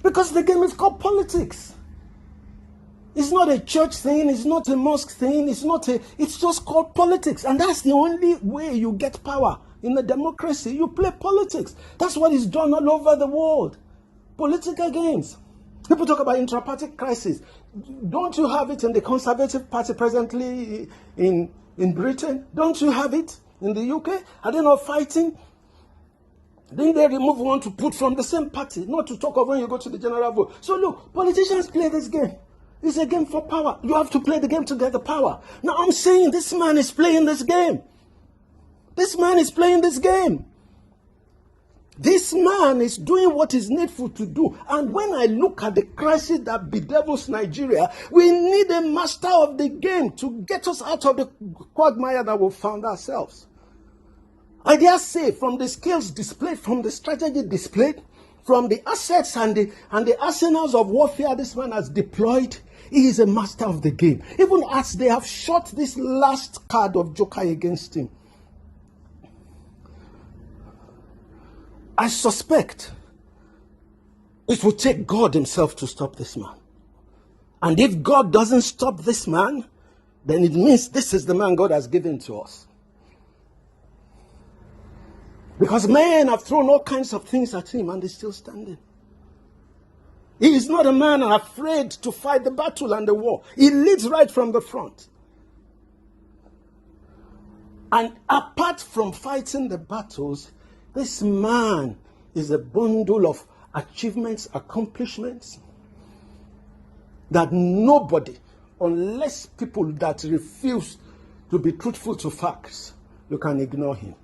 Because the game is called politics. It's not a church thing, it's not a mosque thing, it's just called politics. And that's the only way you get power in a democracy. You play politics. That's what is done all over the world. Political games. People talk about intra-party crisis. Don't you have it in the Conservative Party presently in Britain? Don't you have it in the UK? Are they not fighting? Then they remove one to put from the same party, not to talk of when you go to the general vote. So look, politicians play this game. It's a game for power. You have to play the game to get the power. Now I'm saying this man is playing this game. This man is playing this game. This man is doing what is needful to do. And when I look at the crisis that bedevils Nigeria, we need a master of the game to get us out of the quagmire that we found ourselves. I dare say, from the skills displayed, from the strategy displayed, from the assets and the arsenals of warfare this man has deployed, he is a master of the game. Even as they have shot this last card of joker against him, I suspect it will take God himself to stop this man. And if God doesn't stop this man, then it means this is the man God has given to us. Because men have thrown all kinds of things at him and he's still standing. He is not a man afraid to fight the battle and the war. He leads right from the front. And apart from fighting the battles, this man is a bundle of achievements, accomplishments, that nobody, unless people that refuse to be truthful to facts, you can ignore him.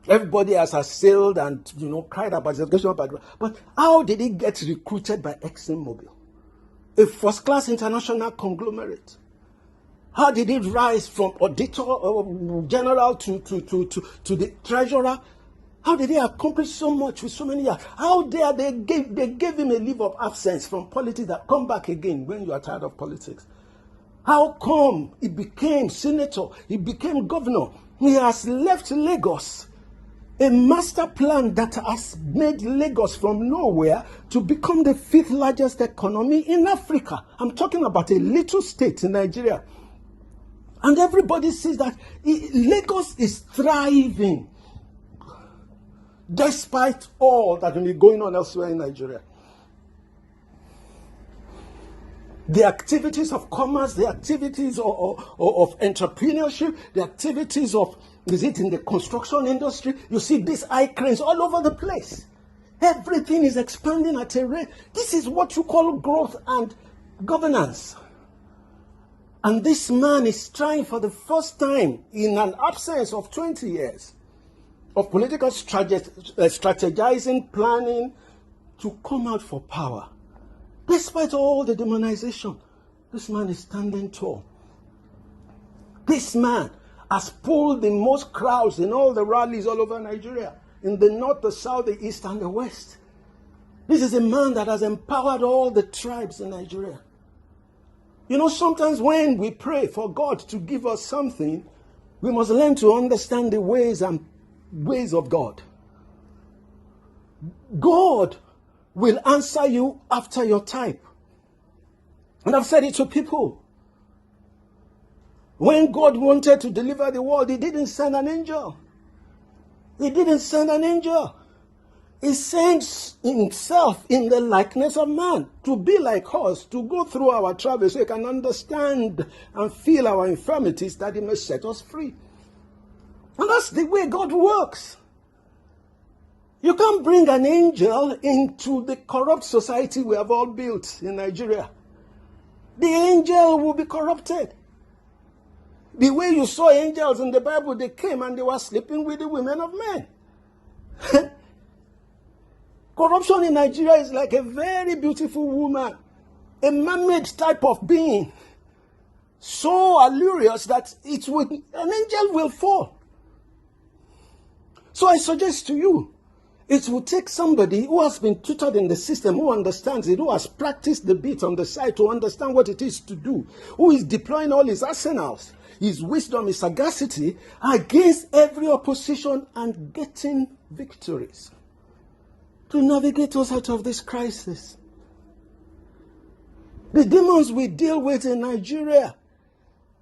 Everybody has assailed and, cried about his educational background. But how did he get recruited by ExxonMobil, a first-class international conglomerate? How did he rise from auditor general to the treasurer? How did he accomplish so much with so many years? How dare they gave him a leave of absence from politics that come back again when you are tired of politics? How come he became senator? He became governor. He has left Lagos, a master plan that has made Lagos from nowhere to become the 5th largest economy in Africa. I'm talking about a little state in Nigeria. And everybody sees that Lagos is thriving despite all that may be going on elsewhere in Nigeria. The activities of commerce, the activities of entrepreneurship, the activities of, is it in the construction industry? You see these high cranes all over the place. Everything is expanding at a rate. This is what you call growth and governance. And this man is trying for the first time in an absence of 20 years of political strategizing, planning, to come out for power. Despite all the demonization, this man is standing tall. This man has pulled the most crowds in all the rallies all over Nigeria, in the north, the south, the east, and the west. This is a man that has empowered all the tribes in Nigeria. Sometimes when we pray for God to give us something, we must learn to understand the ways of God. God will answer you after your type. And I've said it to people. When God wanted to deliver the world, he didn't send an angel. He didn't send an angel. He sends himself in the likeness of man to be like us, to go through our travels so he can understand and feel our infirmities that he may set us free. And that's the way God works. You can't bring an angel into the corrupt society we have all built in Nigeria. The angel will be corrupted. The way you saw angels in the Bible, they came and they were sleeping with the women of men. Corruption in Nigeria is like a very beautiful woman, a man-made type of being, so allurious that an angel will fall. So I suggest to you, it will take somebody who has been tutored in the system, who understands it, who has practiced the bit on the side to understand what it is to do, who is deploying all his arsenals, his wisdom, his sagacity, against every opposition and getting victories. to navigate us out of this crisis. The demons we deal with in Nigeria,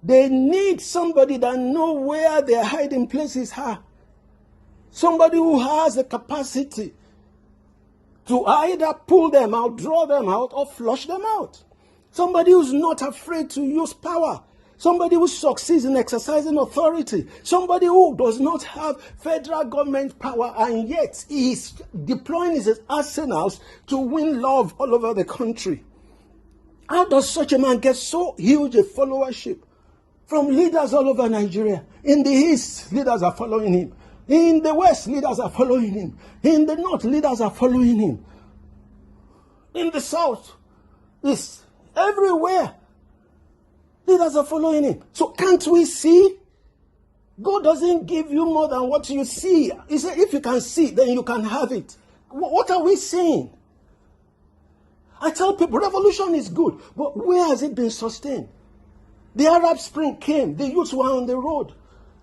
they need somebody that knows where their hiding places are. Somebody who has the capacity to either pull them out, draw them out, or flush them out. Somebody who's not afraid to use power. Somebody who succeeds in exercising authority. Somebody who does not have federal government power and yet is deploying his arsenals to win love all over the country. How does such a man get so huge a followership from leaders all over Nigeria? In the East, leaders are following him. In the West, leaders are following him. In the North, leaders are following him. In the South, East, everywhere, leaders are following him. So can't we see? God doesn't give you more than what you see. He said, if you can see, then you can have it. What are we seeing? I tell people, revolution is good, but where has it been sustained? The Arab Spring came, the youths were on the road.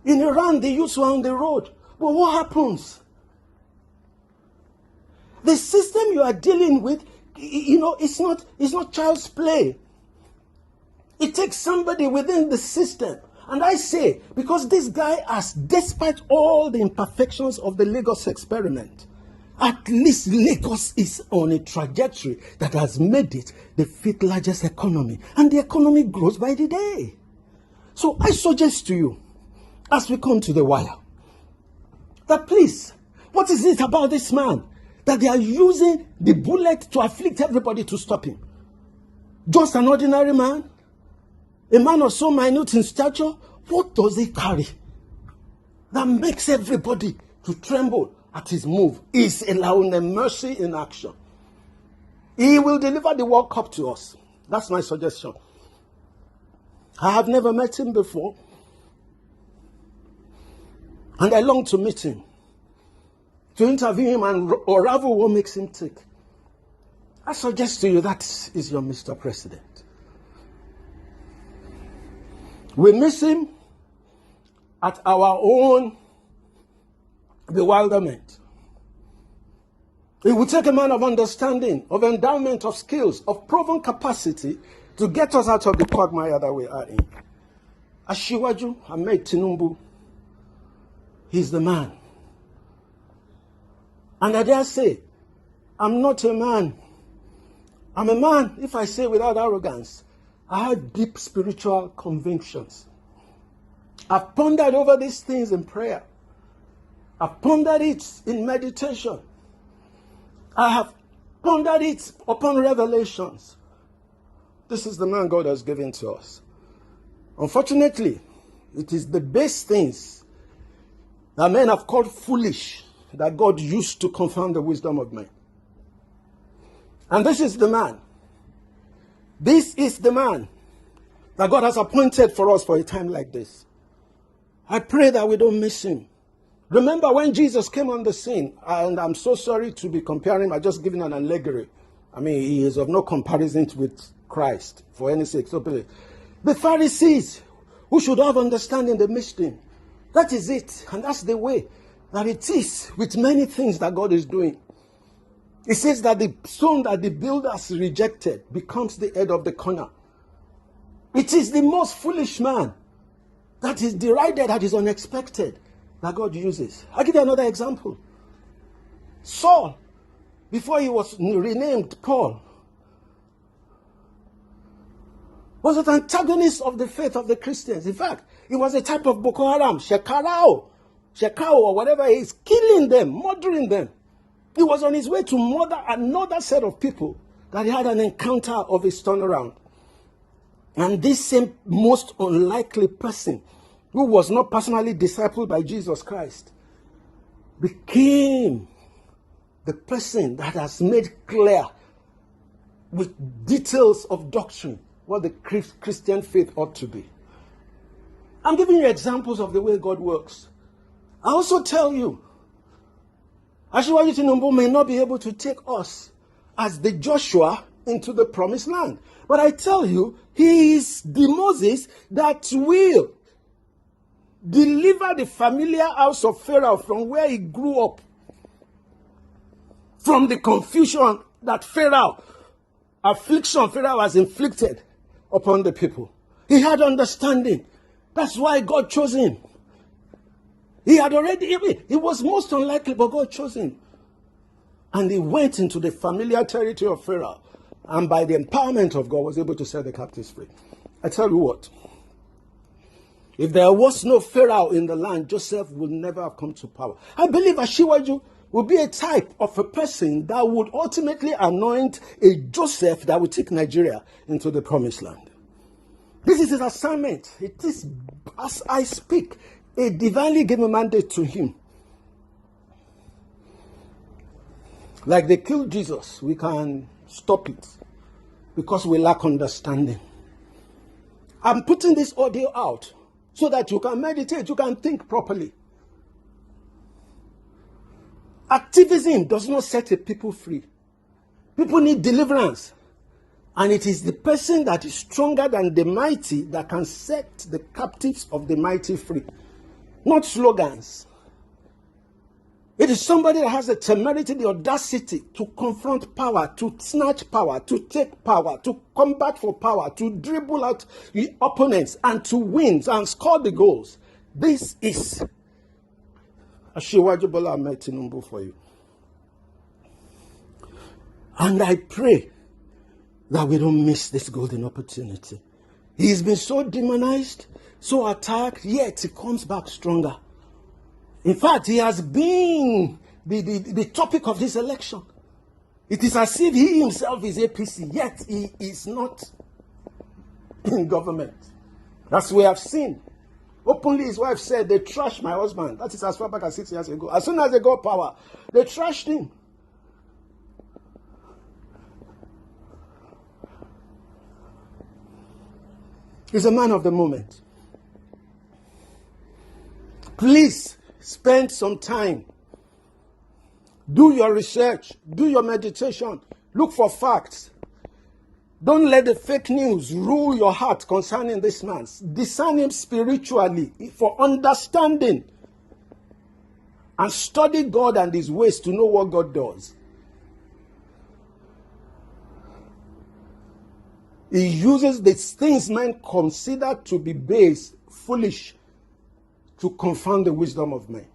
In Iran, the youths were on the road. But what happens? The system you are dealing with, it's not child's play. It takes somebody within the system. And I say, because this guy has, despite all the imperfections of the Lagos experiment, at least Lagos is on a trajectory that has made it the fifth largest economy. And the economy grows by the day. So I suggest to you, as we come to the wire, that please, what is it about this man that they are using the bullet to afflict everybody to stop him? Just an ordinary man? A man of so minute in stature? What does he carry that makes everybody to tremble at his move? Is allowing mercy in action. He will deliver the World Cup to us. That's my suggestion. I have never met him before. And I long to meet him, to interview him and unravel what makes him tick. I suggest to you that is your Mr. President. We miss him at our own bewilderment. It will take a man of understanding, of endowment, of skills, of proven capacity to get us out of the quagmire that we are in. Asiwaju Ahmed Tinubu, he's the man. And I dare say, I'm not a man. I'm a man, if I say without arrogance, I have deep spiritual convictions. I've pondered over these things in prayer. I've pondered it in meditation. I have pondered it upon revelations. This is the man God has given to us. Unfortunately, it is the base things that men have called foolish that God used to confound the wisdom of men. And this is the man. This is the man that God has appointed for us for a time like this. I pray that we don't miss him. Remember when Jesus came on the scene, and I'm so sorry to be comparing him, I'm just giving an allegory. I mean, he is of no comparison with Christ for any sake. So the Pharisees, who should have understanding, they missed him. That is it. And that's the way that it is with many things that God is doing. It says that the stone that the builders rejected becomes the head of the corner. It is the most foolish man that is derided, that is unexpected, that God uses. I'll give you another example. Saul, before he was renamed Paul, was an antagonist of the faith of the Christians. In fact, he was a type of Boko Haram, Shekau or whatever it is, killing them, murdering them. He was on his way to murder another set of people that he had an encounter of his turnaround. And this same most unlikely person, who was not personally discipled by Jesus Christ, became the person that has made clear with details of doctrine what the Christian faith ought to be. I'm giving you examples of the way God works. I also tell you, Asiwaju Tinubu may not be able to take us as the Joshua into the promised land. But I tell you, he is the Moses that will deliver the familiar house of Pharaoh from where he grew up from the confusion that affliction Pharaoh has inflicted upon the people. He had understanding. That's why God chose him. He was most unlikely, but God chose him. And he went into the familiar territory of Pharaoh, and by the empowerment of God was able to set the captives free. I tell you what, if there was no Pharaoh in the land, Joseph would never have come to power. I believe Asiwaju will be a type of a person that would ultimately anoint a Joseph that would take Nigeria into the promised land. This is his assignment. It is, as I speak, a divinely given mandate to him. Like they killed Jesus, we can stop it because we lack understanding. I'm putting this audio out so that you can meditate, you can think properly. Activism does not set a people free. People need deliverance. And it is the person that is stronger than the mighty that can set the captives of the mighty free. Not slogans. It is somebody that has the temerity, the audacity to confront power, to snatch power, to take power, to combat for power, to dribble out the opponents and to win and score the goals. This is Asiwaju Bola Ahmed Tinubu for you. And I pray that we don't miss this golden opportunity. He's been so demonized, so attacked, yet he comes back stronger. In fact, he has been the topic of this election. It is as if he himself is APC, yet he is not in government. That's what we have seen. Openly, his wife said, they trashed my husband. That is as far back as 6 years ago. As soon as they got power, they trashed him. He's a man of the moment. Please spend some time. Do your research. Do your meditation. Look for facts. Don't let the fake news rule your heart concerning this man. Discern him spiritually for understanding. And study God and his ways to know what God does. He uses the things men consider to be base, foolish, to confound the wisdom of men.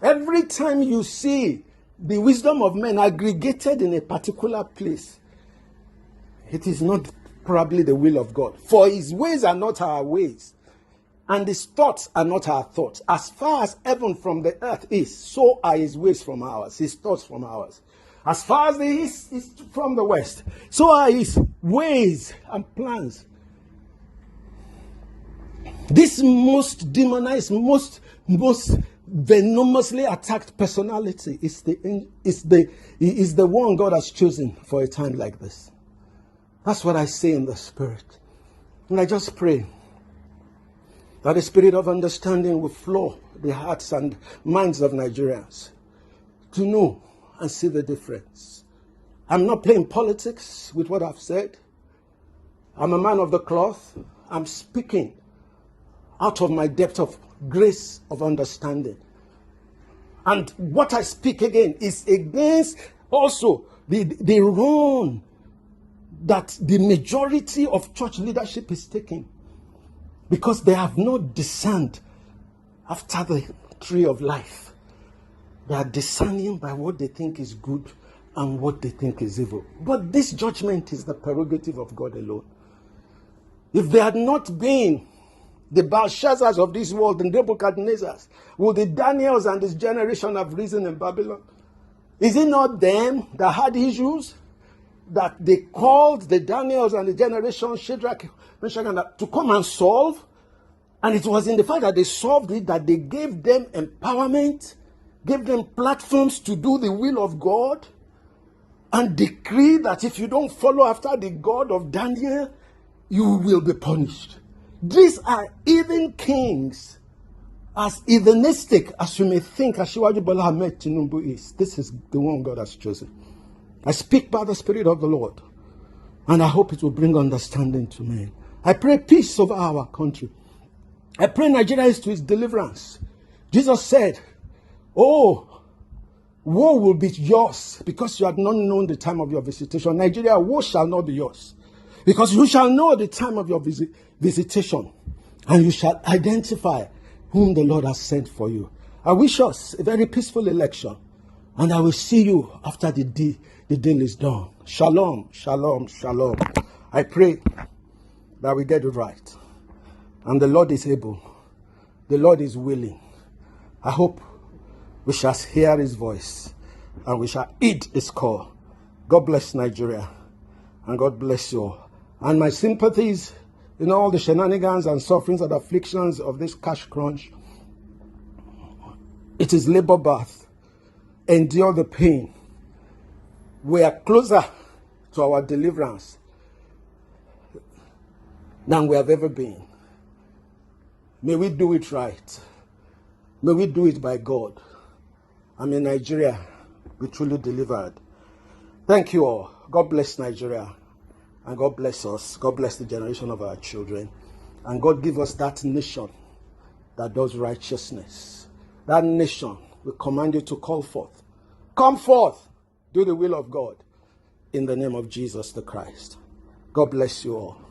Every time you see the wisdom of men aggregated in a particular place, it is not probably the will of God. For his ways are not our ways, and his thoughts are not our thoughts. As far as heaven from the earth is, so are his ways from ours, his thoughts from ours. As far as the east is from the west, so are his ways and plans. This most demonized, most venomously attacked personality is the one God has chosen for a time like this. That's what I say in the spirit. And I just pray that the spirit of understanding will flow the hearts and minds of Nigerians to know and see the difference. I'm not playing politics with what I've said. I'm a man of the cloth. I'm speaking out of my depth of grace of understanding. And what I speak again is against also the run that the majority of church leadership is taking, because they have not discerned after the tree of life. They are discerning by what they think is good and what they think is evil. But this judgment is the prerogative of God alone. If they had not been the Belshazzars of this world, the Nebuchadnezzars, would the Daniels and this generation have risen in Babylon? Is it not them that had issues that they called the Daniels and the generation Shadrach, Meshach, and to come and solve? And it was in the fact that they solved it that they gave them empowerment, gave them platforms to do the will of God, and decree that if you don't follow after the God of Daniel, you will be punished. These are heathen kings, as heathenistic as you may think Asiwaju Bola Ahmed Tinubu is. This is the one God has chosen. I speak by the Spirit of the Lord, and I hope it will bring understanding to men. I pray peace over our country. I pray Nigeria is to its deliverance. Jesus said, oh, Woe will be yours because you had not known the time of your visitation. Nigeria, woe shall not be yours because you shall know the time of your visitation, and you shall identify whom the Lord has sent for you. I wish us a very peaceful election, and I will see you after the deal is done. Shalom, shalom, shalom. I pray that we get it right. And the Lord is able. The Lord is willing. I hope we shall hear his voice and we shall heed his call. God bless Nigeria. And God bless you all. And my sympathies in all the shenanigans and sufferings and afflictions of this cash crunch. It is labor birth. Endure the pain. We are closer to our deliverance than we have ever been. May we do it right. May we do it by God. And in Nigeria, we truly delivered. Thank you all. God bless Nigeria. And God bless us. God bless the generation of our children. And God give us that nation that does righteousness. That nation we command you to call forth. Come forth. Do the will of God. In the name of Jesus the Christ. God bless you all.